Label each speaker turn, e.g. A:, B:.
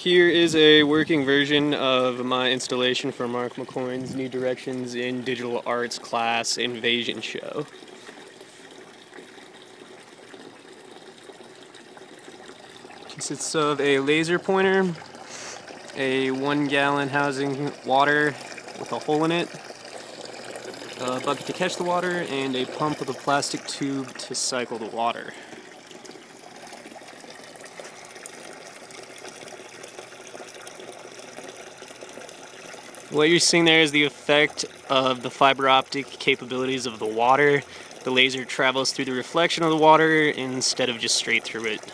A: Here is a working version of my installation for Mark McCoy's New Directions in Digital Arts class Invasion show. Consists of a laser pointer, a 1-gallon housing water with a hole in it, a bucket to catch the water, and a pump with a plastic tube to cycle the water. What you're seeing there is the effect of the fiber optic capabilities of the water. The laser travels through the reflection of the water instead of just straight through it.